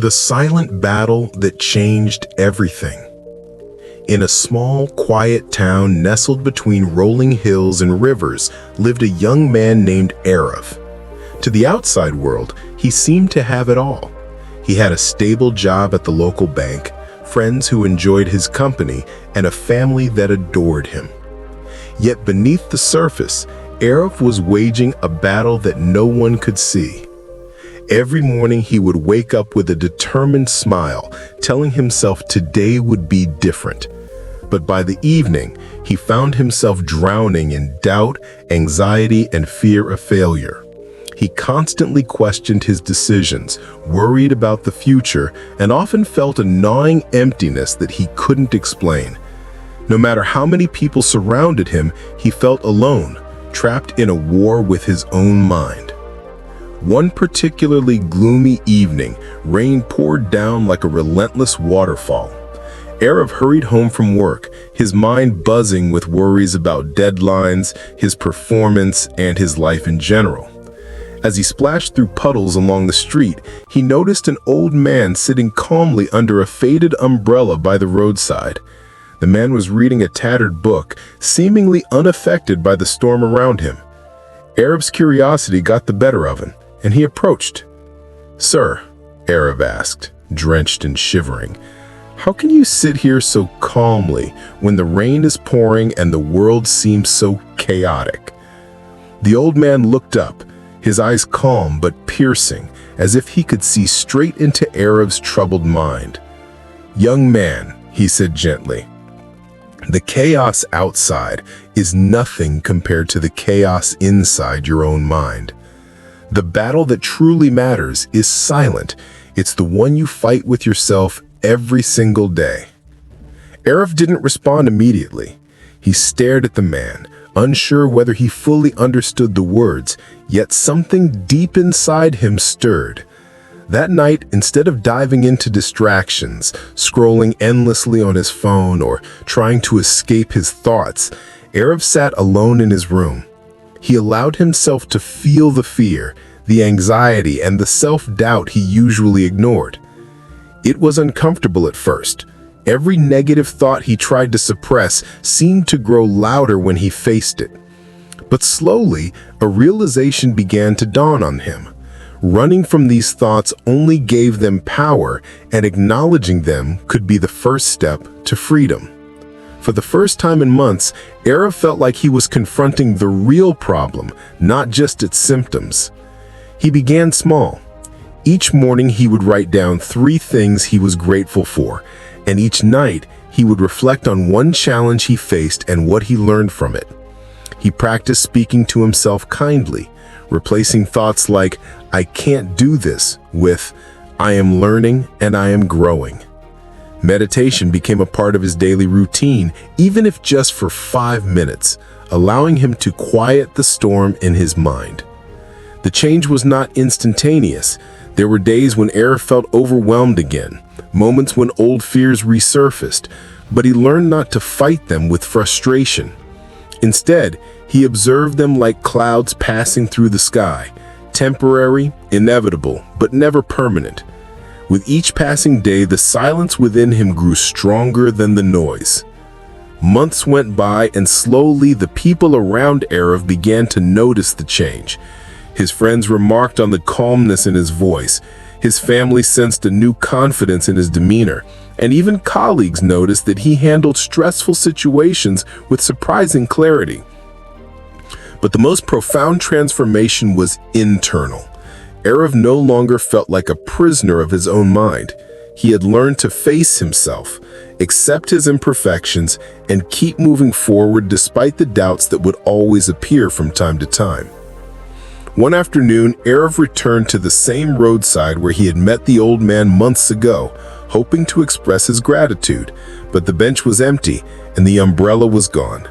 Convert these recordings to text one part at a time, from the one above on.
The silent battle that changed everything. In a small, quiet town nestled between rolling hills and rivers lived a young man named Aarav. To the outside world, he seemed to have it all. He had a stable job at the local bank, friends who enjoyed his company, and a family that adored him. Yet beneath the surface, Aarav was waging a battle that no one could see. Every morning he would wake up with a determined smile, telling himself today would be different. But by the evening, he found himself drowning in doubt, anxiety, and fear of failure. He constantly questioned his decisions, worried about the future, and often felt a gnawing emptiness that he couldn't explain. No matter how many people surrounded him, he felt alone, trapped in a war with his own mind. One particularly gloomy evening, rain poured down like a relentless waterfall. Aarav hurried home from work, his mind buzzing with worries about deadlines, his performance, and his life in general. As he splashed through puddles along the street, he noticed an old man sitting calmly under a faded umbrella by the roadside. The man was reading a tattered book, seemingly unaffected by the storm around him. Aarav's curiosity got the better of him, and he approached. "Sir," Aarav asked, drenched and shivering, "how can you sit here so calmly when the rain is pouring and the world seems so chaotic?" The old man looked up, his eyes calm but piercing, as if he could see straight into Aarav's troubled mind. "Young man," he said gently, "the chaos outside is nothing compared to the chaos inside your own mind. The battle that truly matters is silent. It's the one you fight with yourself every single day." Aarav didn't respond immediately. He stared at the man, unsure whether he fully understood the words, yet something deep inside him stirred. That night, instead of diving into distractions, scrolling endlessly on his phone or trying to escape his thoughts, Aarav sat alone in his room. He allowed himself to feel the fear, the anxiety, and the self-doubt he usually ignored. It was uncomfortable at first. Every negative thought he tried to suppress seemed to grow louder when he faced it. But slowly, a realization began to dawn on him. Running from these thoughts only gave them power, and acknowledging them could be the first step to freedom. For the first time in months, Aarav felt like he was confronting the real problem, not just its symptoms. He began small. Each morning he would write down 3 things he was grateful for, and each night he would reflect on one challenge he faced and what he learned from it. He practiced speaking to himself kindly, replacing thoughts like, "I can't do this," with, "I am learning and I am growing." Meditation became a part of his daily routine, even if just for 5 minutes, allowing him to quiet the storm in his mind. The change was not instantaneous. There were days when Aarav felt overwhelmed again, moments when old fears resurfaced, but he learned not to fight them with frustration. Instead, he observed them like clouds passing through the sky, temporary, inevitable, but never permanent. With each passing day, the silence within him grew stronger than the noise. Months went by, and slowly the people around Aarav began to notice the change. His friends remarked on the calmness in his voice. His family sensed a new confidence in his demeanor, and even colleagues noticed that he handled stressful situations with surprising clarity. But the most profound transformation was internal. Aarav no longer felt like a prisoner of his own mind. He had learned to face himself, accept his imperfections, and keep moving forward despite the doubts that would always appear from time to time. One afternoon, Aarav returned to the same roadside where he had met the old man months ago, hoping to express his gratitude, but the bench was empty and the umbrella was gone.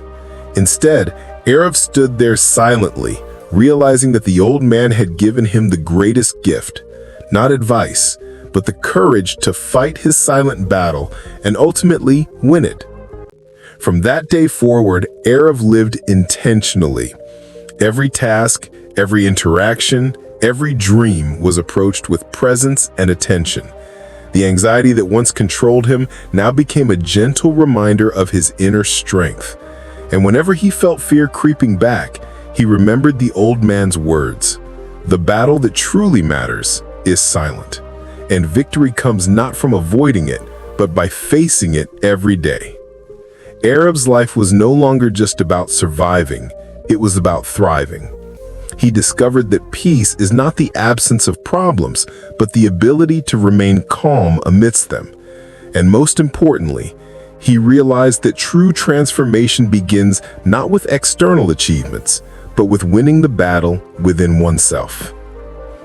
Instead, Aarav stood there silently, realizing that the old man had given him the greatest gift, not advice, but the courage to fight his silent battle and ultimately win it. From that day forward, Aarav lived intentionally. Every task, every interaction, every dream was approached with presence and attention. The anxiety that once controlled him now became a gentle reminder of his inner strength. And whenever he felt fear creeping back, he remembered the old man's words. The battle that truly matters is silent, and victory comes not from avoiding it, but by facing it every day. Aarav's life was no longer just about surviving, it was about thriving. He discovered that peace is not the absence of problems, but the ability to remain calm amidst them. And most importantly, he realized that true transformation begins not with external achievements, but with winning the battle within oneself.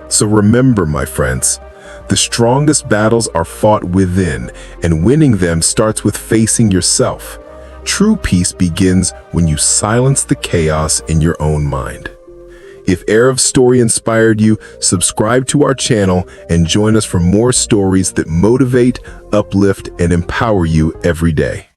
So remember, my friends, the strongest battles are fought within, and winning them starts with facing yourself. True peace begins when you silence the chaos in your own mind. If Aarav's story inspired you, subscribe to our channel and join us for more stories that motivate, uplift, and empower you every day.